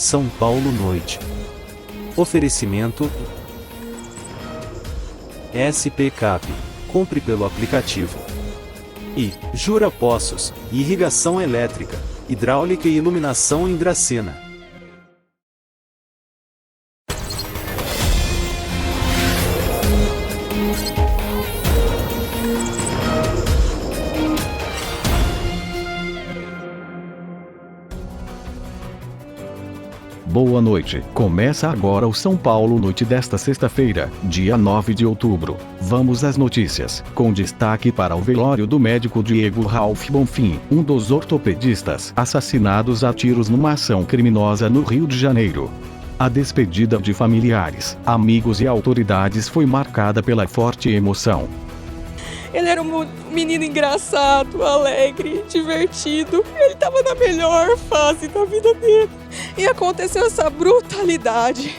São Paulo Noite. Oferecimento SPCap. Compre pelo aplicativo. E Jura Poços, irrigação elétrica, hidráulica e iluminação em Dracena. Boa noite, começa agora o São Paulo Noite desta sexta-feira, dia 9 de outubro. Vamos às notícias, com destaque para o velório do médico Diego Ralph Bonfim, um dos ortopedistas assassinados a tiros numa ação criminosa no Rio de Janeiro. A despedida de familiares, amigos e autoridades foi marcada pela forte emoção. Ele era um menino engraçado, alegre, divertido. Ele estava na melhor fase da vida dele. E aconteceu essa brutalidade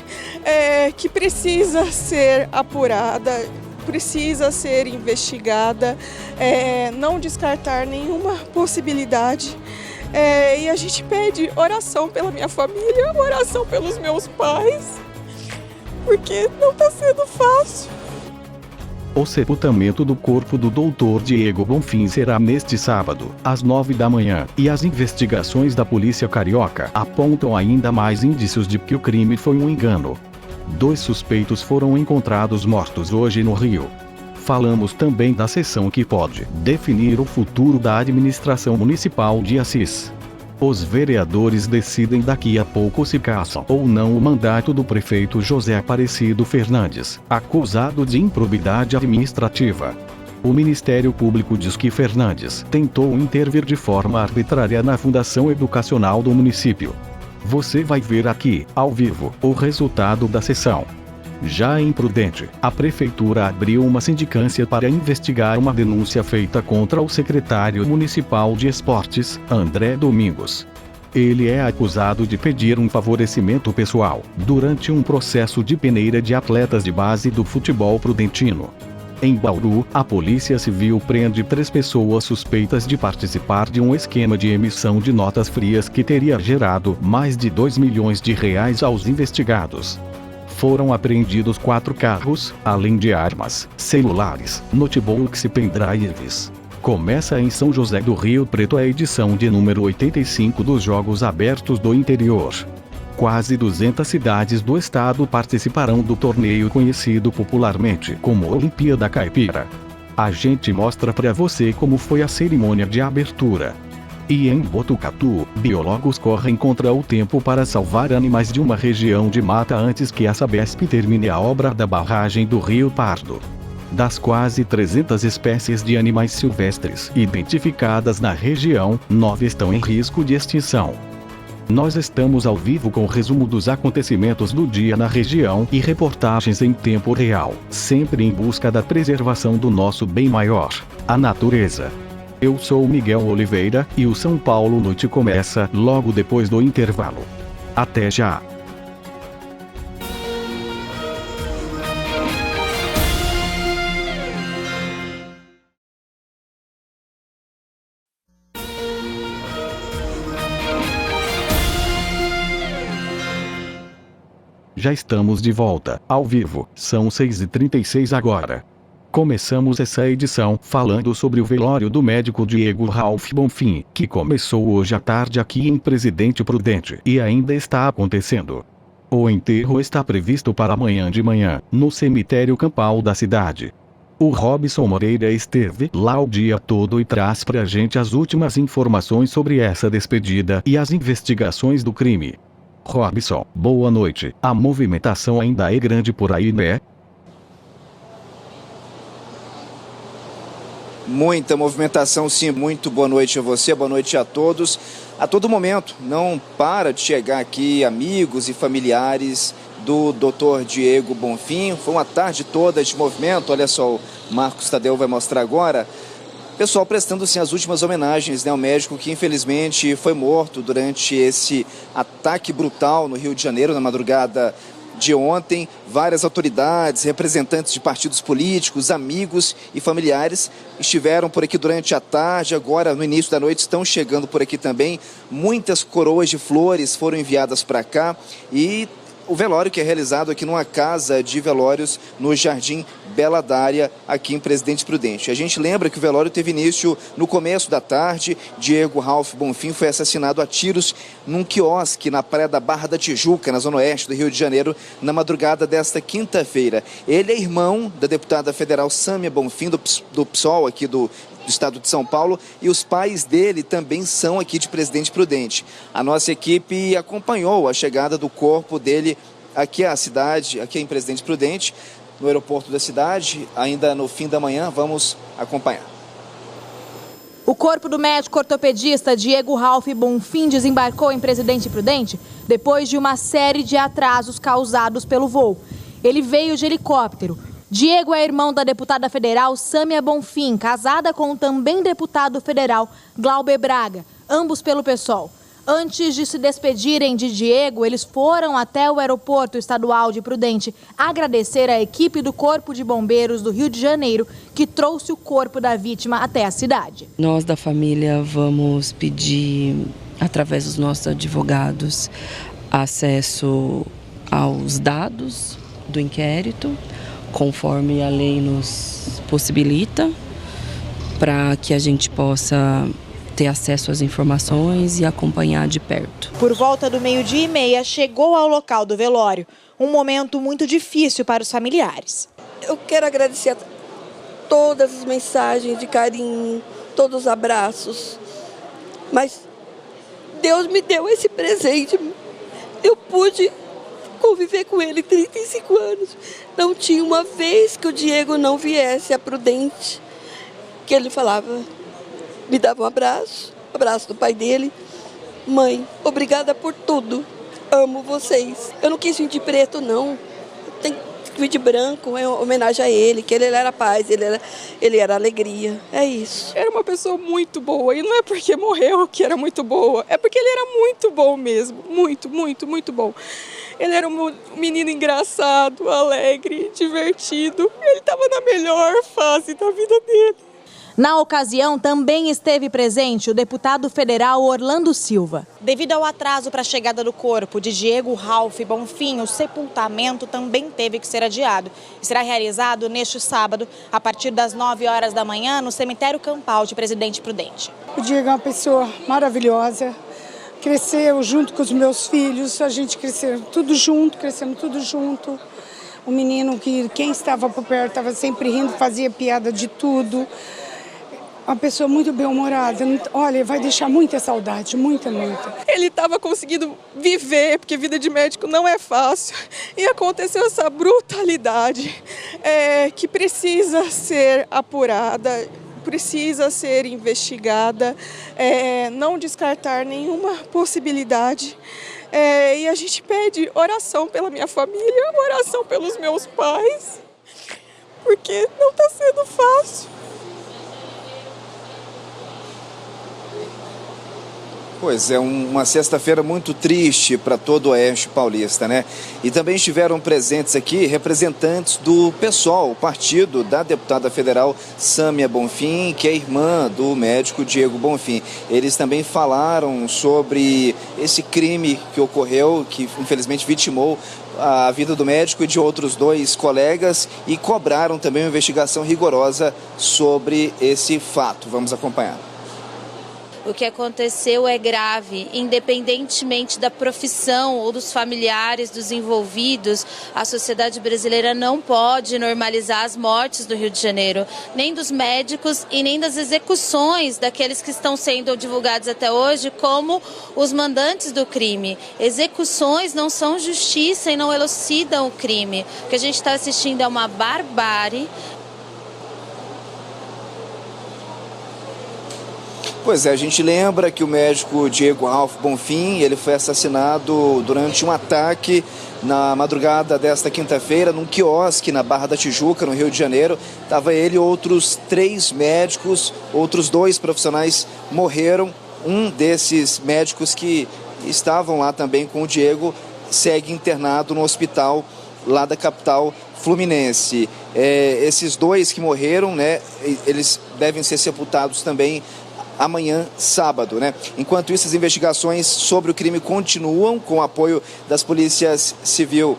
que precisa ser apurada, precisa ser investigada, não descartar nenhuma possibilidade. E a gente pede oração pela minha família, oração pelos meus pais, porque não está sendo fácil. O sepultamento do corpo do Dr. Diego Bonfim será neste sábado, às 9 da manhã, e as investigações da polícia carioca apontam ainda mais indícios de que o crime foi um engano. 2 suspeitos foram encontrados mortos hoje no Rio. Falamos também da sessão que pode definir o futuro da administração municipal de Assis. Os vereadores decidem daqui a pouco se cassam ou não o mandato do prefeito José Aparecido Fernandes, acusado de improbidade administrativa. O Ministério Público diz que Fernandes tentou intervir de forma arbitrária na fundação educacional do município. Você vai ver aqui, ao vivo, o resultado da sessão. Já em Prudente, a prefeitura abriu uma sindicância para investigar uma denúncia feita contra o secretário municipal de esportes, André Domingos. Ele é acusado de pedir um favorecimento pessoal, durante um processo de peneira de atletas de base do futebol prudentino. Em Bauru, a Polícia Civil prende 3 pessoas suspeitas de participar de um esquema de emissão de notas frias que teria gerado mais de R$2 milhões aos investigados. Foram apreendidos 4 carros, além de armas, celulares, notebooks e pendrives. Começa em São José do Rio Preto a edição de número 85 dos Jogos Abertos do Interior. Quase 200 cidades do estado participarão do torneio conhecido popularmente como Olimpíada Caipira. A gente mostra pra você como foi a cerimônia de abertura. E em Botucatu, biólogos correm contra o tempo para salvar animais de uma região de mata antes que a Sabesp termine a obra da barragem do Rio Pardo. Das quase 300 espécies de animais silvestres identificadas na região, 9 estão em risco de extinção. Nós estamos ao vivo com o resumo dos acontecimentos do dia na região e reportagens em tempo real, sempre em busca da preservação do nosso bem maior, a natureza. Eu sou Miguel Oliveira, e o São Paulo Noite começa logo depois do intervalo. Até já! Já estamos de volta, ao vivo, são 6h36 agora. Começamos essa edição falando sobre o velório do médico Diego Ralph Bonfim, que começou hoje à tarde aqui em Presidente Prudente e ainda está acontecendo. O enterro está previsto para amanhã de manhã, no cemitério campal da cidade. O Robson Moreira esteve lá o dia todo e traz pra gente as últimas informações sobre essa despedida e as investigações do crime. Robson, boa noite. A movimentação ainda é grande por aí, né? Muita movimentação, sim. Muito boa noite a você, boa noite a todos. A todo momento, não para de chegar aqui amigos e familiares do Dr. Diego Bonfim. Foi uma tarde toda de movimento, olha só, o Marcos Tadeu vai mostrar agora. Pessoal prestando sim as últimas homenagens, né, ao médico que infelizmente foi morto durante esse ataque brutal no Rio de Janeiro, na madrugada de ontem, várias autoridades, representantes de partidos políticos, amigos e familiares estiveram por aqui durante a tarde. Agora, no início da noite, estão chegando por aqui também. Muitas coroas de flores foram enviadas para cá e o velório que é realizado aqui numa casa de velórios no Jardim Bela Dária, aqui em Presidente Prudente. A gente lembra que o velório teve início no começo da tarde. Diego Ralph Bonfim foi assassinado a tiros num quiosque na praia da Barra da Tijuca, na zona oeste do Rio de Janeiro, na madrugada desta quinta-feira. Ele é irmão da deputada federal Sâmia Bonfim, do PSOL aqui do estado de São Paulo, e os pais dele também são aqui de Presidente Prudente. A nossa equipe acompanhou a chegada do corpo dele aqui à cidade, aqui em Presidente Prudente, no aeroporto da cidade, ainda no fim da manhã. Vamos acompanhar. O corpo do médico ortopedista Diego Ralph Bonfim desembarcou em Presidente Prudente depois de uma série de atrasos causados pelo voo. Ele veio de helicóptero. Diego é irmão da deputada federal Sâmia Bonfim, casada com o também deputado federal Glauber Braga, ambos pelo PSOL. Antes de se despedirem de Diego, eles foram até o aeroporto estadual de Prudente agradecer a equipe do Corpo de Bombeiros do Rio de Janeiro, que trouxe o corpo da vítima até a cidade. Nós da família vamos pedir, através dos nossos advogados, acesso aos dados do inquérito, conforme a lei nos possibilita, para que a gente possa ter acesso às informações e acompanhar de perto. Por volta do 12h30, chegou ao local do velório. Um momento muito difícil para os familiares. Eu quero agradecer a todas as mensagens de carinho, todos os abraços. Mas Deus me deu esse presente. Eu pude conviver com ele 35 anos. Não tinha uma vez que o Diego não viesse a Prudente, que ele falava, me dava um abraço do pai dele. Mãe, obrigada por tudo. Amo vocês. Eu não quis vir de preto, não. Tem que vir de branco, é uma homenagem a ele, que ele era paz, ele era alegria. É isso. Era uma pessoa muito boa. E não é porque morreu que era muito boa. É porque ele era muito bom mesmo. Muito, muito, muito bom. Ele era um menino engraçado, alegre, divertido. Ele estava na melhor fase da vida dele. Na ocasião, também esteve presente o deputado federal Orlando Silva. Devido ao atraso para a chegada do corpo de Diego Ralph Bonfim, o sepultamento também teve que ser adiado. Será realizado neste sábado, a partir das 9 horas da manhã, no cemitério Campal de Presidente Prudente. O Diego é uma pessoa maravilhosa. Cresceu junto com os meus filhos, a gente cresceu tudo junto, crescemos tudo junto. Um menino que quem estava por perto estava sempre rindo, fazia piada de tudo. Uma pessoa muito bem-humorada. Olha, vai deixar muita saudade, muita, muita. Ele estava conseguindo viver, porque vida de médico não é fácil. E aconteceu essa brutalidade que precisa ser apurada, precisa ser investigada, não descartar nenhuma possibilidade. E a gente pede oração pela minha família, oração pelos meus pais, porque não está sendo fácil. Pois é, uma sexta-feira muito triste para todo o Oeste Paulista, né? E também estiveram presentes aqui representantes do PSOL, o partido da deputada federal Sâmia Bonfim, que é irmã do médico Diego Bonfim. Eles também falaram sobre esse crime que ocorreu, que infelizmente vitimou a vida do médico e de outros 2 colegas, e cobraram também uma investigação rigorosa sobre esse fato. Vamos acompanhar. O que aconteceu é grave, independentemente da profissão ou dos familiares dos envolvidos. A sociedade brasileira não pode normalizar as mortes do Rio de Janeiro, nem dos médicos e nem das execuções daqueles que estão sendo divulgados até hoje como os mandantes do crime. Execuções não são justiça e não elucidam o crime. O que a gente está assistindo é uma barbárie. Pois é, a gente lembra que o médico Diego Ralph Bonfim, ele foi assassinado durante um ataque na madrugada desta quinta-feira num quiosque na Barra da Tijuca, no Rio de Janeiro. Estava ele e outros 3 médicos, outros 2 profissionais morreram. Um desses médicos que estavam lá também com o Diego segue internado no hospital lá da capital fluminense. Esses 2 que morreram, né, eles devem ser sepultados também amanhã, sábado, né? Enquanto isso, as investigações sobre o crime continuam com o apoio das polícias civil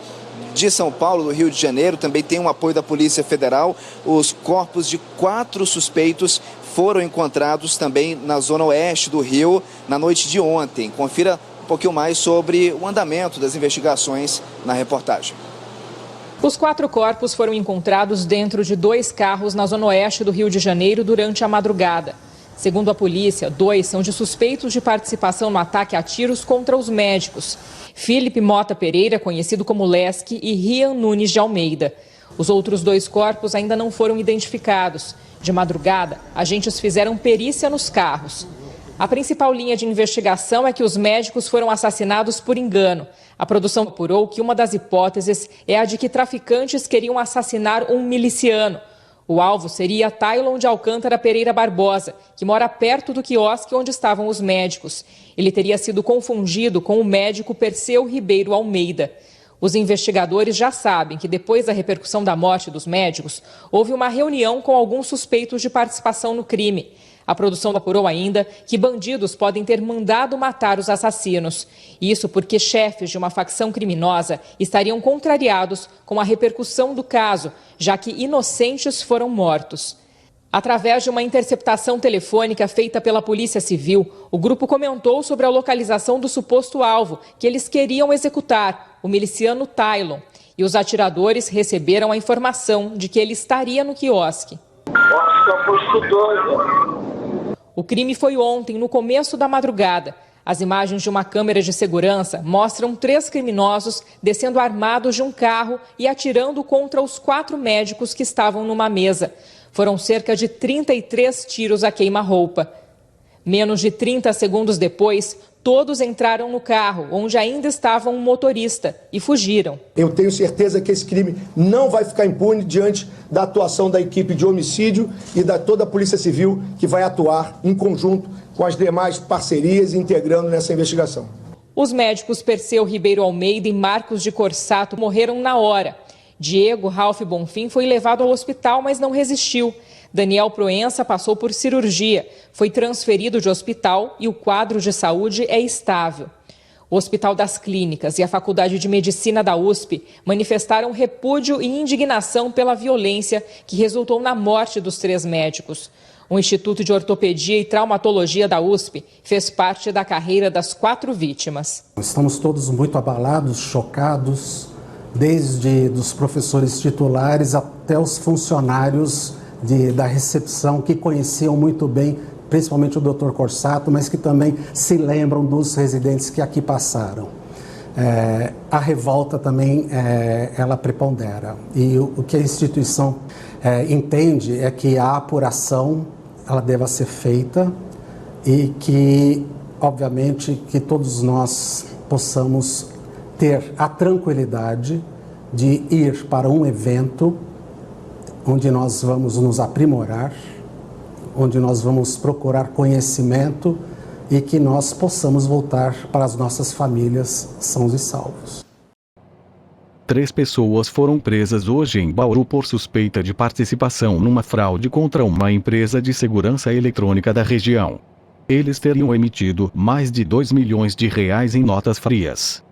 de São Paulo, do Rio de Janeiro, também tem um apoio da Polícia Federal. Os corpos de 4 suspeitos foram encontrados também na zona oeste do Rio na noite de ontem. Confira um pouquinho mais sobre o andamento das investigações na reportagem. Os 4 corpos foram encontrados dentro de 2 carros na zona oeste do Rio de Janeiro durante a madrugada. Segundo a polícia, 2 são de suspeitos de participação no ataque a tiros contra os médicos. Felipe Mota Pereira, conhecido como Lesque, e Rian Nunes de Almeida. Os outros 2 corpos ainda não foram identificados. De madrugada, agentes fizeram perícia nos carros. A principal linha de investigação é que os médicos foram assassinados por engano. A produção apurou que uma das hipóteses é a de que traficantes queriam assassinar um miliciano. O alvo seria Tailon de Alcântara Pereira Barbosa, que mora perto do quiosque onde estavam os médicos. Ele teria sido confundido com o médico Perseu Ribeiro Almeida. Os investigadores já sabem que depois da repercussão da morte dos médicos, houve uma reunião com alguns suspeitos de participação no crime. A produção apurou ainda que bandidos podem ter mandado matar os assassinos. Isso porque chefes de uma facção criminosa estariam contrariados com a repercussão do caso, já que inocentes foram mortos. Através de uma interceptação telefônica feita pela Polícia Civil, o grupo comentou sobre a localização do suposto alvo que eles queriam executar, o miliciano Tailon. E os atiradores receberam a informação de que ele estaria no quiosque. O crime foi ontem, no começo da madrugada. As imagens de uma câmera de segurança mostram 3 criminosos descendo armados de um carro e atirando contra os 4 médicos que estavam numa mesa. Foram cerca de 33 tiros a queima-roupa. Menos de 30 segundos depois, todos entraram no carro, onde ainda estava um motorista, e fugiram. Eu tenho certeza que esse crime não vai ficar impune diante da atuação da equipe de homicídio e da toda a Polícia Civil, que vai atuar em conjunto com as demais parcerias integrando nessa investigação. Os médicos Perseu Ribeiro Almeida e Marcos de Corsato morreram na hora. Diego Ralph Bonfim foi levado ao hospital, mas não resistiu. Daniel Proença passou por cirurgia, foi transferido de hospital e o quadro de saúde é estável. O Hospital das Clínicas e a Faculdade de Medicina da USP manifestaram repúdio e indignação pela violência que resultou na morte dos 3 médicos. O Instituto de Ortopedia e Traumatologia da USP fez parte da carreira das 4 vítimas. Estamos todos muito abalados, chocados, desde os professores titulares até os funcionários da recepção, que conheciam muito bem, principalmente o Dr. Corsato, mas que também se lembram dos residentes que aqui passaram. A revolta também, ela prepondera. E o que a instituição entende é que a apuração ela deva ser feita e que, obviamente, que todos nós possamos ter a tranquilidade de ir para um evento onde nós vamos nos aprimorar, onde nós vamos procurar conhecimento e que nós possamos voltar para as nossas famílias sãos e salvos. 3 pessoas foram presas hoje em Bauru por suspeita de participação numa fraude contra uma empresa de segurança eletrônica da região. Eles teriam emitido mais de R$2 milhões em notas frias.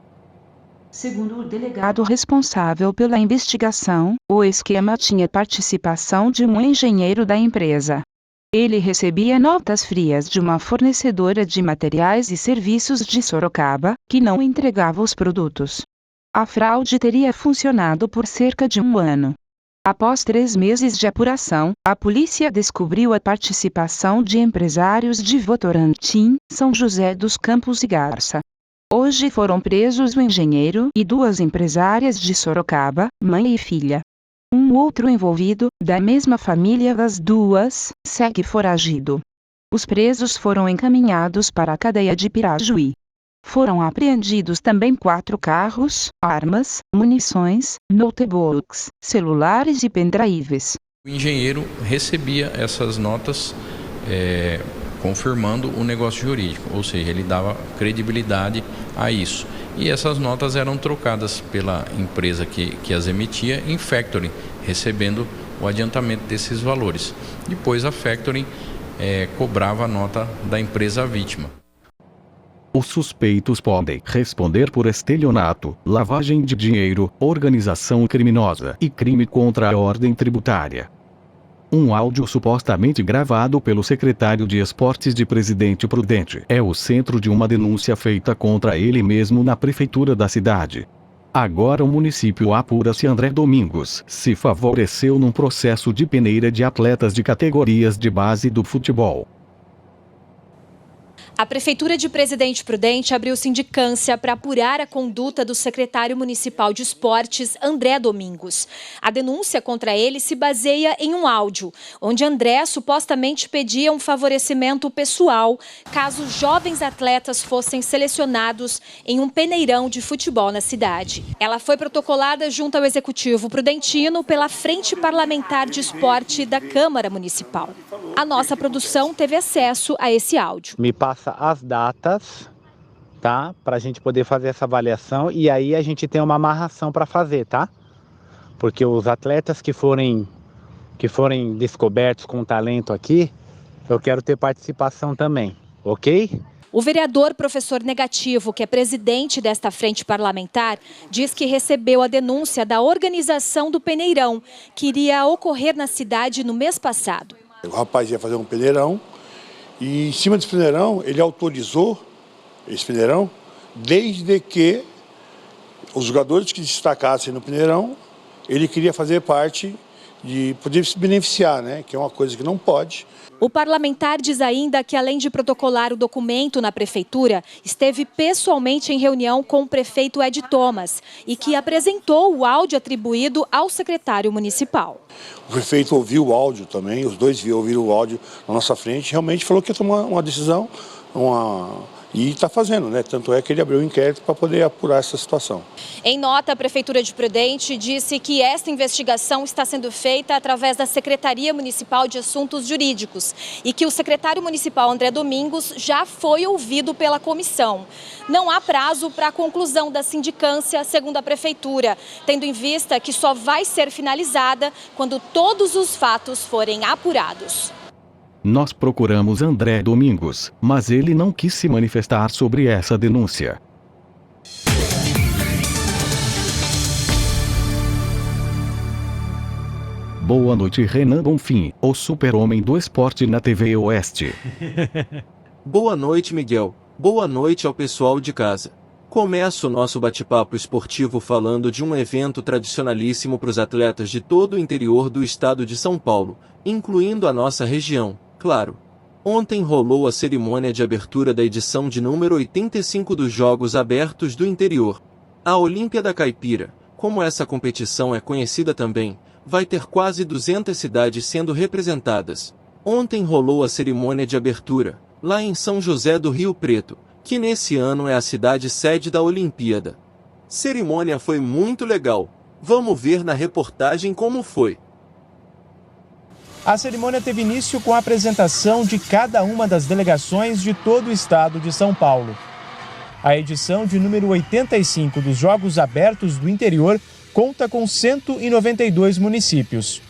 Segundo o delegado responsável pela investigação, o esquema tinha participação de um engenheiro da empresa. Ele recebia notas frias de uma fornecedora de materiais e serviços de Sorocaba, que não entregava os produtos. A fraude teria funcionado por cerca de 1 ano. Após 3 meses de apuração, a polícia descobriu a participação de empresários de Votorantim, São José dos Campos e Garça. Hoje foram presos o engenheiro e 2 empresárias de Sorocaba, mãe e filha. Um outro envolvido, da mesma família das 2, segue foragido. Os presos foram encaminhados para a cadeia de Pirajuí. Foram apreendidos também 4 carros, armas, munições, notebooks, celulares e pendrives. O engenheiro recebia essas notas confirmando o negócio jurídico, ou seja, ele dava credibilidade a isso. e essas notas eram trocadas pela empresa que as emitia em factoring, recebendo o adiantamento desses valores. Depois a factoring cobrava a nota da empresa vítima. Os suspeitos podem responder por estelionato, lavagem de dinheiro, organização criminosa e crime contra a ordem tributária. Um áudio supostamente gravado pelo secretário de Esportes de Presidente Prudente é o centro de uma denúncia feita contra ele mesmo na prefeitura da cidade. Agora o município apura se André Domingos se favoreceu num processo de peneira de atletas de categorias de base do futebol. A Prefeitura de Presidente Prudente abriu sindicância para apurar a conduta do secretário municipal de esportes, André Domingos. A denúncia contra ele se baseia em um áudio, onde André supostamente pedia um favorecimento pessoal caso jovens atletas fossem selecionados em um peneirão de futebol na cidade. Ela foi protocolada junto ao Executivo Prudentino pela Frente Parlamentar de Esporte da Câmara Municipal. A nossa produção teve acesso a esse áudio. Me passa as datas, tá? Para a gente poder fazer essa avaliação e aí a gente tem uma amarração para fazer, tá? Porque os atletas que forem descobertos com talento aqui, eu quero ter participação também, ok? O vereador Professor Negativo, que é presidente desta frente parlamentar, diz que recebeu a denúncia da organização do peneirão, que iria ocorrer na cidade no mês passado. O rapaz ia fazer um peneirão e em cima desse peneirão ele autorizou esse peneirão desde que os jogadores que destacassem no peneirão, ele queria fazer parte de poder se beneficiar, né? Que é uma coisa que não pode. O parlamentar diz ainda que, além de protocolar o documento na prefeitura, esteve pessoalmente em reunião com o prefeito Ed Thomas e que apresentou o áudio atribuído ao secretário municipal. O prefeito ouviu o áudio também, os dois ouviram o áudio na nossa frente, realmente falou que ia tomar uma decisão, e está fazendo, né? Tanto é que ele abriu um inquérito para poder apurar essa situação. Em nota, a Prefeitura de Prudente disse que esta investigação está sendo feita através da Secretaria Municipal de Assuntos Jurídicos e que o secretário municipal André Domingos já foi ouvido pela comissão. Não há prazo para a conclusão da sindicância, segundo a Prefeitura, tendo em vista que só vai ser finalizada quando todos os fatos forem apurados. Nós procuramos André Domingos, mas ele não quis se manifestar sobre essa denúncia. Boa noite, Renan Bonfim, o super-homem do esporte na TV Oeste. Boa noite, Miguel. Boa noite ao pessoal de casa. Começa o nosso bate-papo esportivo falando de um evento tradicionalíssimo para os atletas de todo o interior do estado de São Paulo, incluindo a nossa região. Claro. Ontem rolou a cerimônia de abertura da edição de número 85 dos Jogos Abertos do Interior. A Olimpíada Caipira, como essa competição é conhecida também, vai ter quase 200 cidades sendo representadas. Ontem rolou a cerimônia de abertura, lá em São José do Rio Preto, que nesse ano é a cidade sede da Olimpíada. Cerimônia foi muito legal. Vamos ver na reportagem como foi. A cerimônia teve início com a apresentação de cada uma das delegações de todo o estado de São Paulo. A edição de número 85 dos Jogos Abertos do Interior conta com 192 municípios.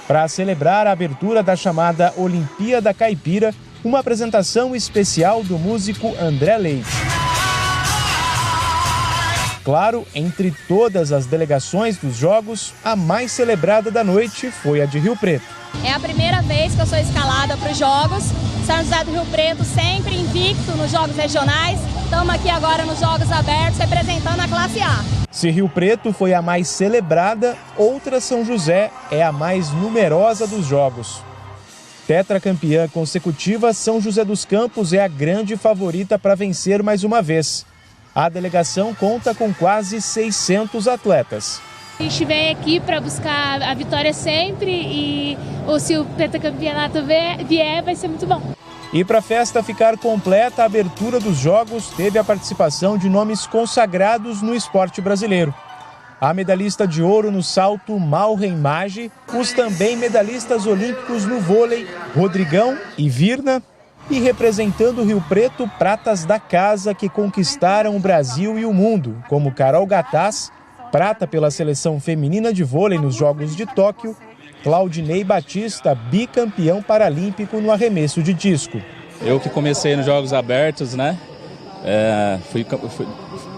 Para celebrar a abertura da chamada Olimpíada Caipira, uma apresentação especial do músico André Leite. Claro, entre todas as delegações dos Jogos, a mais celebrada da noite foi a de Rio Preto. É a primeira vez que eu sou escalada para os Jogos. São José do Rio Preto sempre invicto nos Jogos Regionais. Estamos aqui agora nos Jogos Abertos representando a classe A. Se Rio Preto foi a mais celebrada, outra São José é a mais numerosa dos Jogos. Tetracampeã consecutiva, São José dos Campos é a grande favorita para vencer mais uma vez. A delegação conta com quase 600 atletas. A gente vem aqui para buscar a vitória sempre e se o pentacampeonato vier, vai ser muito bom. E para a festa ficar completa, a abertura dos Jogos teve a participação de nomes consagrados no esporte brasileiro. A medalhista de ouro no salto Malren Maggi, os também medalhistas olímpicos no vôlei Rodrigão e Virna, E representando o Rio Preto, pratas da casa que conquistaram o Brasil e o mundo, como Carol Gataz, prata pela seleção feminina de vôlei nos Jogos de Tóquio, Claudinei Batista, bicampeão paralímpico no arremesso de disco. Eu que comecei nos Jogos Abertos, né?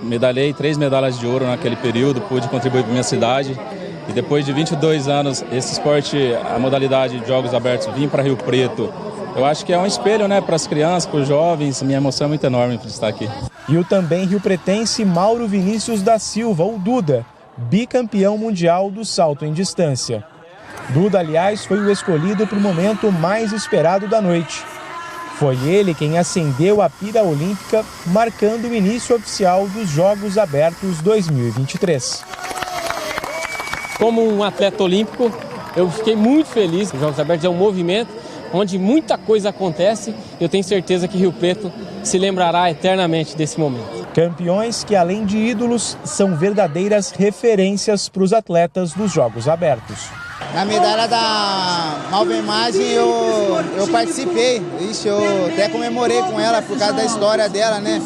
Medalhei 3 medalhas de ouro naquele período, pude contribuir para minha cidade. E depois de 22 anos, esse esporte, a modalidade de Jogos Abertos, vim para Rio Preto. Eu acho que é um espelho, né, para as crianças, para os jovens. Minha emoção é muito enorme por estar aqui. E o também riopretense Mauro Vinícius da Silva, o Duda, bicampeão mundial do salto em distância. Duda, aliás, foi o escolhido para o momento mais esperado da noite. Foi ele quem acendeu a pira olímpica, marcando o início oficial dos Jogos Abertos 2023. Como um atleta olímpico, eu fiquei muito feliz. Os Jogos Abertos é um movimento onde muita coisa acontece. Eu tenho certeza que Rio Preto se lembrará eternamente desse momento. Campeões que, além de ídolos, são verdadeiras referências para os atletas dos Jogos Abertos. Na medalha da Nova Imagem eu participei, eu até comemorei com ela por causa da história dela, né?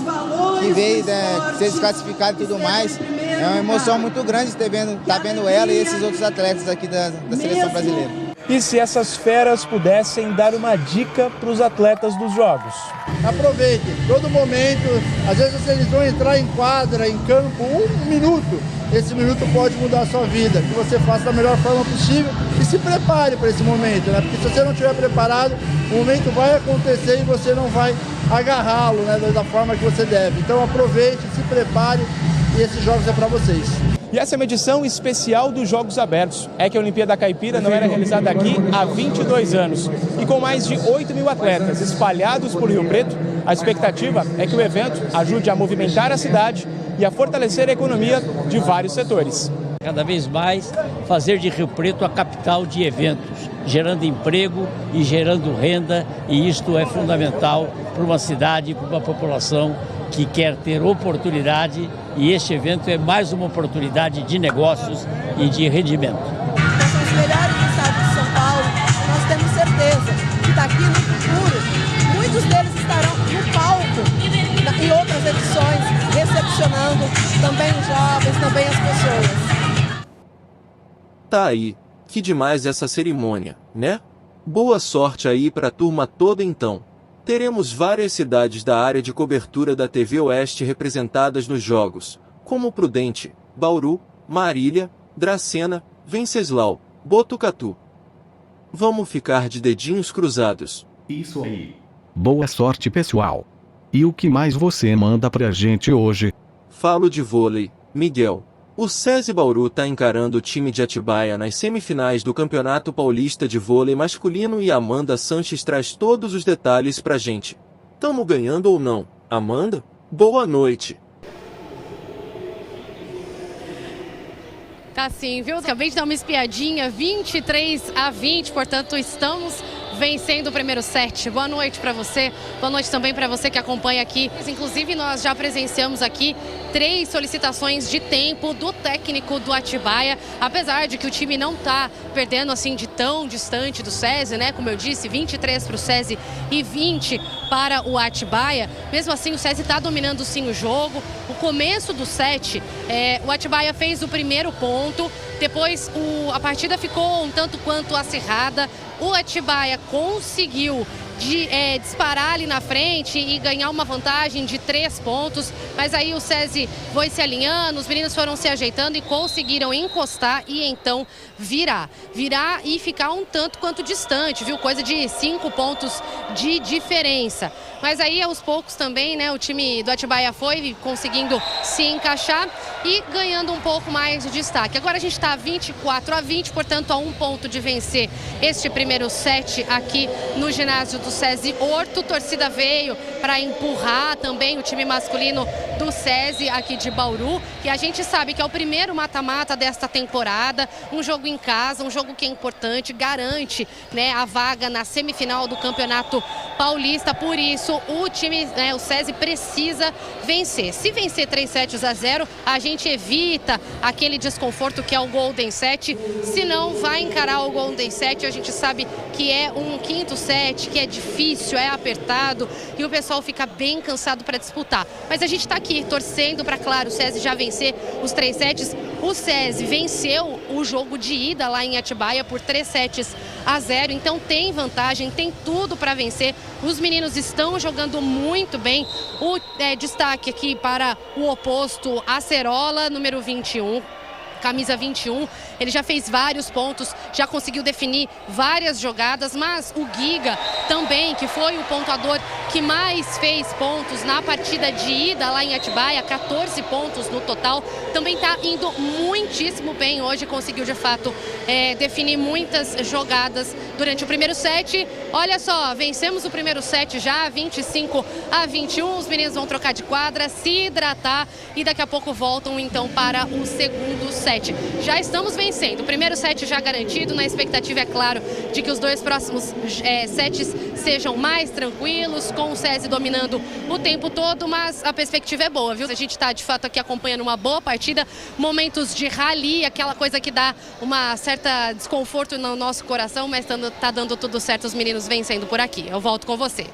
Que veio de ser desclassificada e tudo mais. É uma emoção muito grande estar vendo ela e esses outros atletas aqui da seleção brasileira. E se essas feras pudessem dar uma dica para os atletas dos Jogos? Aproveite todo momento, às vezes eles vão entrar em quadra, em campo, 1 minuto. Esse minuto pode mudar a sua vida, que você faça da melhor forma possível e se prepare para esse momento, né? Porque se você não estiver preparado, o momento vai acontecer e você não vai agarrá-lo, né, da forma que você deve. Então aproveite, se prepare e esses jogos é para vocês. E essa é uma edição especial dos Jogos Abertos. É que a Olimpíada Caipira não era realizada aqui há 22 anos. E com mais de 8 mil atletas espalhados por Rio Preto, a expectativa é que o evento ajude a movimentar a cidade e a fortalecer a economia de vários setores. Cada vez mais fazer de Rio Preto a capital de eventos, gerando emprego e gerando renda, e isto é fundamental para uma cidade, para uma população que quer ter oportunidade, e este evento é mais uma oportunidade de negócios e de rendimento. São os melhores do estado de São Paulo, nós temos certeza que daqui no futuro, muitos deles estarão no palco, em outras edições, recepcionando também os jovens, também as pessoas. Tá aí, que demais essa cerimônia, né? Boa sorte aí pra turma toda então. Teremos várias cidades da área de cobertura da TV Oeste representadas nos Jogos, como Prudente, Bauru, Marília, Dracena, Venceslau, Botucatu. Vamos ficar de dedinhos cruzados. Isso aí. Boa sorte, pessoal. E o que mais você manda pra gente hoje? Falo de vôlei, Miguel. O SESI Bauru tá encarando o time de Atibaia nas semifinais do Campeonato Paulista de Vôlei Masculino e Amanda Sanches traz todos os detalhes pra gente. Tamo ganhando ou não, Amanda? Boa noite. Tá sim, viu? Acabei de dar uma espiadinha, 23-20, portanto estamos vencendo o primeiro set. Boa noite para você, boa noite também para você que acompanha aqui. Inclusive nós já presenciamos aqui 3 solicitações de tempo do técnico do Atibaia, apesar de que o time não tá perdendo assim de tão distante do SESI, né? Como eu disse, 23 para o SESI e 20 para o Atibaia. Mesmo assim o SESI tá dominando sim o jogo. O começo do set, o Atibaia fez o primeiro ponto, depois a partida ficou um tanto quanto acirrada. O Atibaia conseguiu disparar ali na frente e ganhar uma vantagem de 3 pontos, mas aí o SESI foi se alinhando, os meninos foram se ajeitando e conseguiram encostar e então virar e ficar um tanto quanto distante, viu? Coisa de 5 pontos de diferença. Mas aí aos poucos também, né, o time do Atibaia foi conseguindo se encaixar e ganhando um pouco mais de destaque. Agora a gente está 24-20, portanto a 1 ponto de vencer este primeiro set aqui no ginásio do SESI Horto. Torcida veio para empurrar também o time masculino do SESI aqui de Bauru, que a gente sabe que é o primeiro mata-mata desta temporada, um jogo em casa, um jogo que é importante, garante, né, a vaga na semifinal do Campeonato Paulista. Por isso o time, né, o SESI precisa vencer. Se vencer 3-0, a gente evita aquele desconforto que é o Golden Set, se não vai encarar o Golden Set, a gente sabe que é um 5º set, que é difícil, é apertado e o pessoal fica bem cansado para disputar. Mas a gente está aqui torcendo para, claro, o SESI já vencer os 3 sets. O SESI venceu o jogo de ida lá em Atibaia por 3-0, então tem vantagem, tem tudo para vencer. Os meninos estão jogando muito bem. O destaque aqui para o oposto, Acerola, número 21. Camisa 21, ele já fez vários pontos, já conseguiu definir várias jogadas, mas o Giga também, que foi o pontuador que mais fez pontos na partida de ida lá em Atibaia, 14 pontos no total, também está indo muitíssimo bem hoje, conseguiu de fato definir muitas jogadas durante o primeiro set. Olha só, vencemos o primeiro set já, 25-21, os meninos vão trocar de quadra, se hidratar e daqui a pouco voltam então para o segundo set. Já estamos vencendo, o primeiro set já garantido, na expectativa, é claro, de que os 2 próximos sets sejam mais tranquilos, com o SESI dominando o tempo todo, mas a perspectiva é boa, viu? A gente está de fato aqui acompanhando uma boa partida, momentos de rally, aquela coisa que dá uma certa desconforto no nosso coração, mas tá dando tudo certo, os meninos vencendo por aqui. Eu volto com você.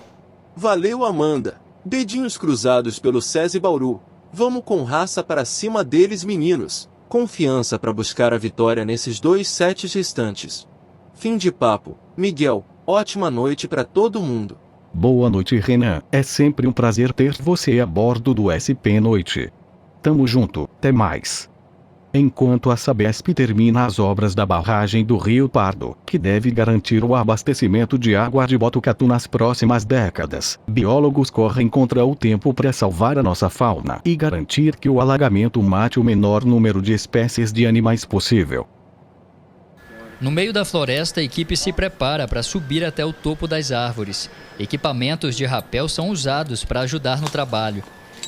Valeu, Amanda. Dedinhos cruzados pelo SESI Bauru. Vamos com raça para cima deles, meninos. Confiança para buscar a vitória nesses 2 sets restantes. Fim de papo. Miguel, ótima noite para todo mundo. Boa noite, Renan. É sempre um prazer ter você a bordo do SP Noite. Tamo junto, até mais. Enquanto a Sabesp termina as obras da barragem do Rio Pardo, que deve garantir o abastecimento de água de Botucatu nas próximas décadas, biólogos correm contra o tempo para salvar a nossa fauna e garantir que o alagamento mate o menor número de espécies de animais possível. No meio da floresta, a equipe se prepara para subir até o topo das árvores. Equipamentos de rapel são usados para ajudar no trabalho.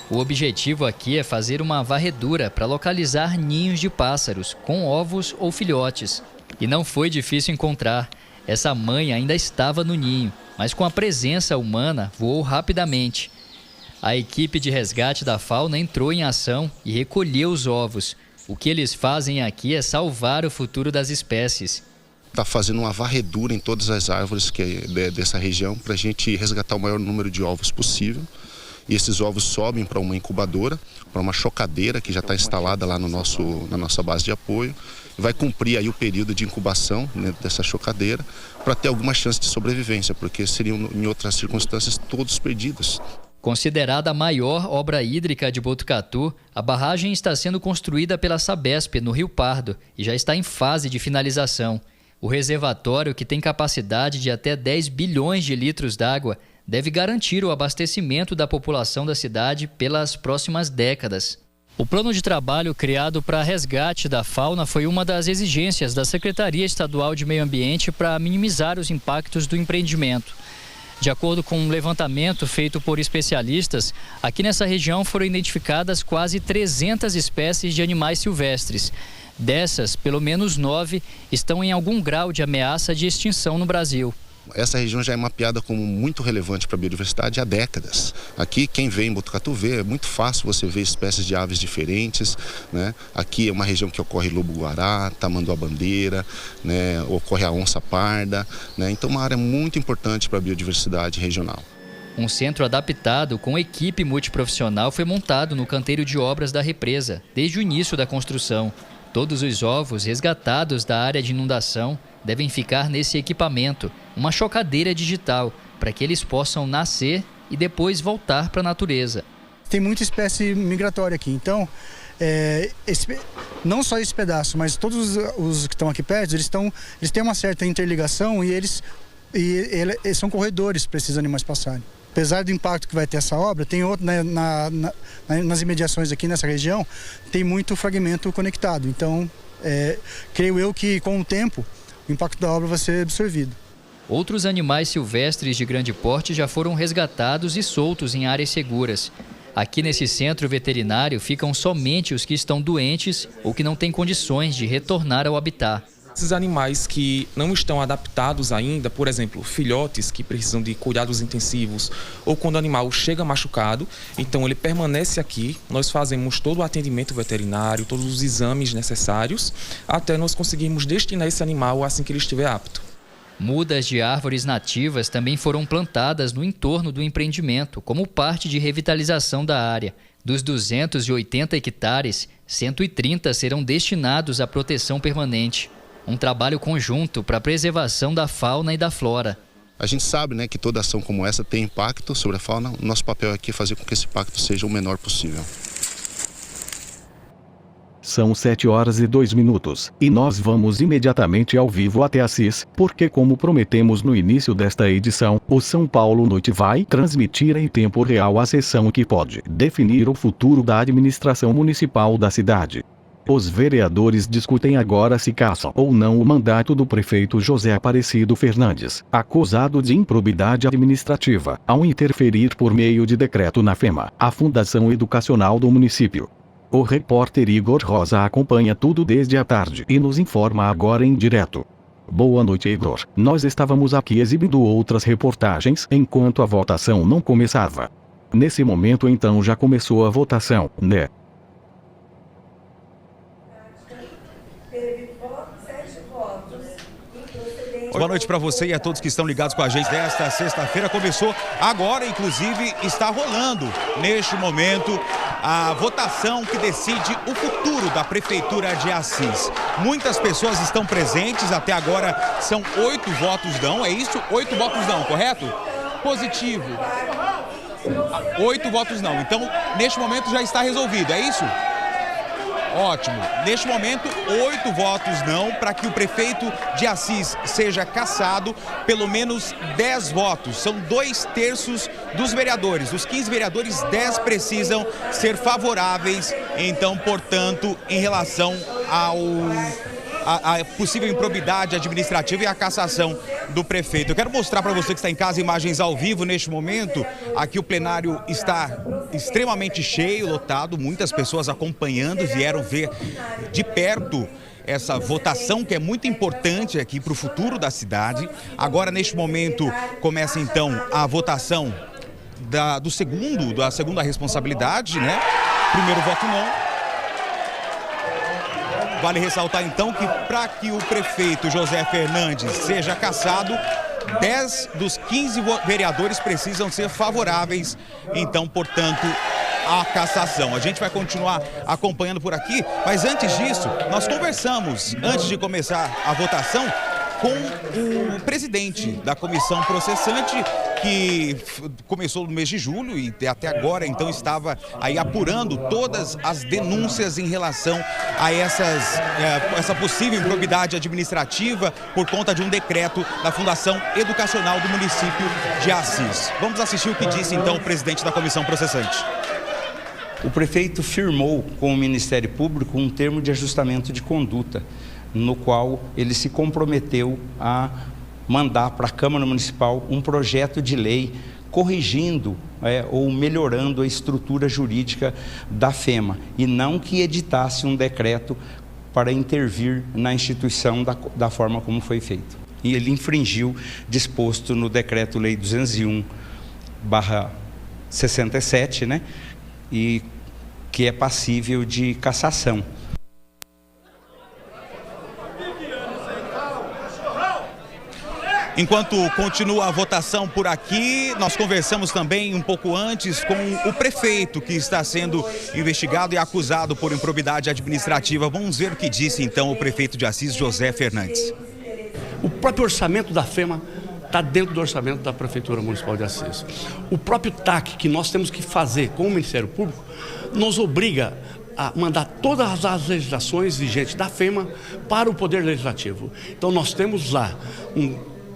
O objetivo aqui é fazer uma varredura para localizar ninhos de pássaros com ovos ou filhotes. E não foi difícil encontrar. Essa mãe ainda estava no ninho, mas com a presença humana voou rapidamente. A equipe de resgate da fauna entrou em ação e recolheu os ovos. O que eles fazem aqui é salvar o futuro das espécies. Está fazendo uma varredura em todas as árvores dessa região para a gente resgatar o maior número de ovos possível. E esses ovos sobem para uma incubadora, para uma chocadeira que já está instalada lá na nossa base de apoio. Vai cumprir aí o período de incubação, né, dessa chocadeira para ter alguma chance de sobrevivência, porque seriam em outras circunstâncias todos perdidos. Considerada a maior obra hídrica de Botucatu, a barragem está sendo construída pela Sabesp no Rio Pardo e já está em fase de finalização. O reservatório, que tem capacidade de até 10 bilhões de litros d'água, deve garantir o abastecimento da população da cidade pelas próximas décadas. O plano de trabalho criado para resgate da fauna foi uma das exigências da Secretaria Estadual de Meio Ambiente para minimizar os impactos do empreendimento. De acordo com um levantamento feito por especialistas, aqui nessa região foram identificadas quase 300 espécies de animais silvestres. Dessas, pelo menos 9 estão em algum grau de ameaça de extinção no Brasil. Essa região já é mapeada como muito relevante para a biodiversidade há décadas. Aqui, quem vem em Botucatu vê, é muito fácil você ver espécies de aves diferentes, né? Aqui é uma região que ocorre lobo-guará, tamanduá-bandeira, né? Ocorre a onça-parda, né? Então, uma área muito importante para a biodiversidade regional. Um centro adaptado com equipe multiprofissional foi montado no canteiro de obras da represa, desde o início da construção. Todos os ovos resgatados da área de inundação devem ficar nesse equipamento, uma chocadeira digital, para que eles possam nascer e depois voltar para a natureza. Tem muita espécie migratória aqui, então não só esse pedaço, mas todos os que estão aqui perto, eles têm uma certa interligação e eles são corredores para esses animais passarem. Apesar do impacto que vai ter essa obra, tem outro nas imediações aqui nessa região, tem muito fragmento conectado. Então, creio eu que com o tempo, o impacto da obra vai ser absorvido. Outros animais silvestres de grande porte já foram resgatados e soltos em áreas seguras. Aqui nesse centro veterinário ficam somente os que estão doentes ou que não têm condições de retornar ao habitat. Esses animais que não estão adaptados ainda, por exemplo, filhotes que precisam de cuidados intensivos, ou quando o animal chega machucado, então ele permanece aqui, nós fazemos todo o atendimento veterinário, todos os exames necessários, até nós conseguirmos destinar esse animal assim que ele estiver apto. Mudas de árvores nativas também foram plantadas no entorno do empreendimento, como parte de revitalização da área. Dos 280 hectares, 130 serão destinados à proteção permanente. Um trabalho conjunto para a preservação da fauna e da flora. A gente sabe, né, que toda ação como essa tem impacto sobre a fauna. O nosso papel aqui é fazer com que esse impacto seja o menor possível. São 7h02 e nós vamos imediatamente ao vivo até Assis, porque como prometemos no início desta edição, o São Paulo Noite vai transmitir em tempo real a sessão que pode definir o futuro da administração municipal da cidade. Os vereadores discutem agora se cassam ou não o mandato do prefeito José Aparecido Fernandes, acusado de improbidade administrativa, ao interferir por meio de decreto na FEMA, a Fundação Educacional do município. O repórter Igor Rosa acompanha tudo desde a tarde e nos informa agora em direto. Boa noite, Igor. Nós estávamos aqui exibindo outras reportagens enquanto a votação não começava. Nesse momento então já começou a votação, né? Boa noite para você e a todos que estão ligados com a gente. Esta sexta-feira começou agora, inclusive está rolando neste momento a votação que decide o futuro da Prefeitura de Assis. Muitas pessoas estão presentes, até agora são 8 votos não, é isso? 8 votos não, correto? Positivo. 8 votos não, então neste momento já está resolvido, é isso? Ótimo. Neste momento, 8 votos não para que o prefeito de Assis seja cassado, pelo menos 10 votos. São 2/3 dos vereadores. Dos 15 vereadores, 10 precisam ser favoráveis. Então, portanto, em relação a possível improbidade administrativa e a cassação do prefeito. Eu quero mostrar para você que está em casa imagens ao vivo neste momento. Aqui o plenário está extremamente cheio, lotado, muitas pessoas acompanhando, vieram ver de perto essa votação que é muito importante aqui para o futuro da cidade. Agora, neste momento, começa então a votação da segunda responsabilidade, né? Primeiro voto não. Vale ressaltar então que para que o prefeito José Fernandes seja cassado, 10 dos 15 vereadores precisam ser favoráveis, então, portanto, à cassação. A gente vai continuar acompanhando por aqui, mas antes disso, nós conversamos, antes de começar a votação, com o presidente da comissão processante, que começou no mês de julho e até agora, então, estava aí apurando todas as denúncias em relação a essa possível improbidade administrativa por conta de um decreto da Fundação Educacional do município de Assis. Vamos assistir o que disse, então, o presidente da comissão processante. O prefeito firmou com o Ministério Público um termo de ajustamento de conduta, no qual ele se comprometeu a mandar para a Câmara Municipal um projeto de lei corrigindo ou melhorando a estrutura jurídica da FEMA, e não que editasse um decreto para intervir na instituição da forma como foi feito. E ele infringiu disposto no Decreto-Lei 201/67, né? E que é passível de cassação. Enquanto continua a votação por aqui, nós conversamos também um pouco antes com o prefeito, que está sendo investigado e acusado por improbidade administrativa. Vamos ver o que disse então o prefeito de Assis, José Fernandes. O próprio orçamento da FEMA está dentro do orçamento da Prefeitura Municipal de Assis. O próprio TAC que nós temos que fazer com o Ministério Público nos obriga a mandar todas as legislações vigentes da FEMA para o Poder Legislativo. Então nós temos lá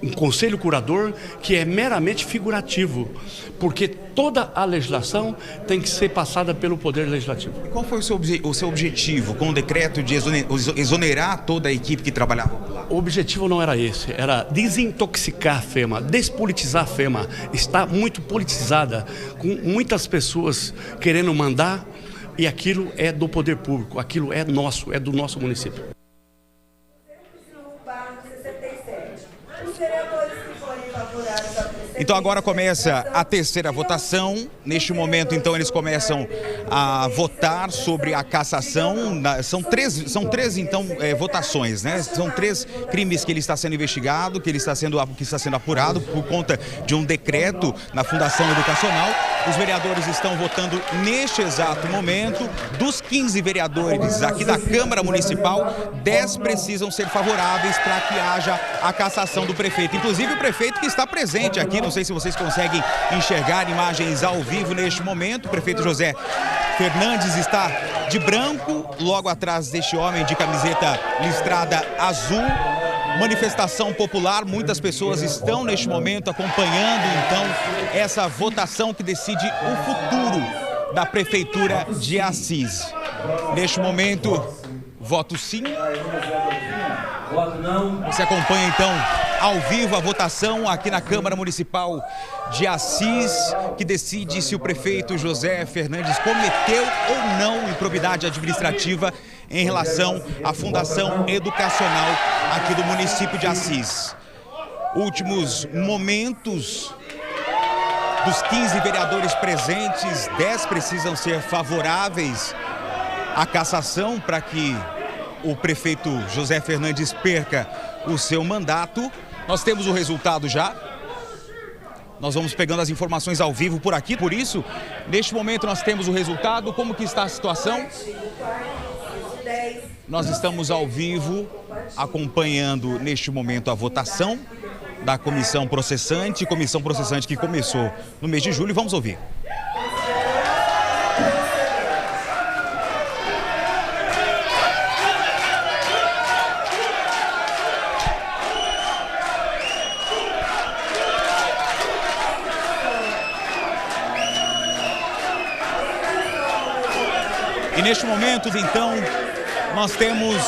um conselho curador que é meramente figurativo, porque toda a legislação tem que ser passada pelo Poder Legislativo. E qual foi o seu objetivo com o decreto de exonerar toda a equipe que trabalhava lá? O objetivo não era esse, era desintoxicar a FEMA, despolitizar a FEMA. Está muito politizada, com muitas pessoas querendo mandar, e aquilo é do poder público, aquilo é nosso, é do nosso município. Então agora começa a terceira votação. Neste momento, então, eles começam a votar sobre a cassação. São três então, votações, né? São 3 crimes que ele está sendo investigado, que está sendo apurado por conta de um decreto na Fundação Educacional. Os vereadores estão votando neste exato momento. Dos 15 vereadores aqui da Câmara Municipal, 10 precisam ser favoráveis para que haja a cassação do prefeito. Inclusive o prefeito que está presente aqui, não sei se vocês conseguem enxergar imagens ao vivo neste momento. O prefeito José Fernandes está de branco, logo atrás deste homem de camiseta listrada azul. Manifestação popular, muitas pessoas estão neste momento acompanhando então essa votação que decide o futuro da Prefeitura de Assis. Neste momento, voto sim. Você acompanha então ao vivo a votação aqui na Câmara Municipal de Assis, que decide se o prefeito José Fernandes cometeu ou não improbidade administrativa em relação à Fundação Educacional aqui do município de Assis. Últimos momentos dos 15 vereadores presentes, 10 precisam ser favoráveis à cassação para que o prefeito José Fernandes perca o seu mandato. Nós temos o resultado já. Nós vamos pegando as informações ao vivo por aqui. Por isso, neste momento nós temos o resultado. Como que está a situação? Nós estamos ao vivo acompanhando neste momento a votação da comissão processante que começou no mês de julho. Vamos ouvir. E neste momento, então, nós temos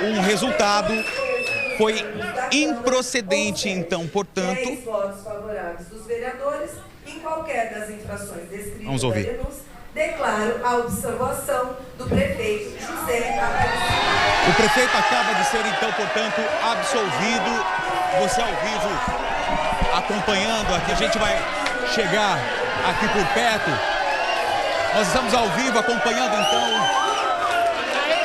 um resultado. Foi improcedente, então, portanto... 10 votos favoráveis dos vereadores em qualquer das infrações descritas. Vamos ouvir. Declaro a observação do prefeito José Fernandes. O prefeito acaba de ser, então, portanto, absolvido. Você ao vivo acompanhando aqui. A gente vai chegar aqui por perto. Nós estamos ao vivo acompanhando, então,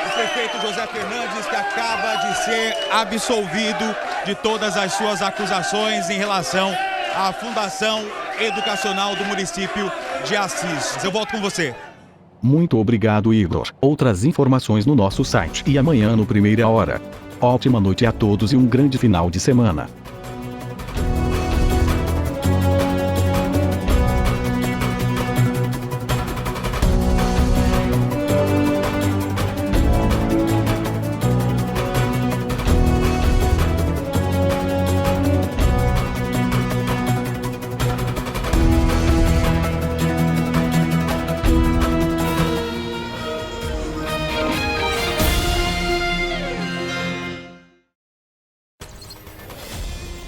o prefeito José Fernandes, que acaba de ser absolvido de todas as suas acusações em relação à Fundação Educacional do município de Assis. Eu volto com você. Muito obrigado, Igor. Outras informações no nosso site e amanhã no Primeira Hora. Ótima noite a todos e um grande final de semana.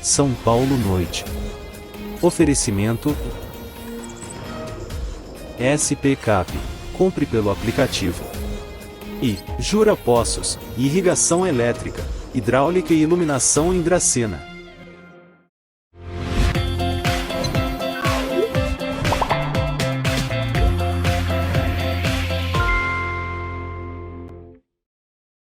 São Paulo Noite. Oferecimento SPCap. Compre pelo aplicativo. E Jura Poços, irrigação elétrica, hidráulica e iluminação em Dracena.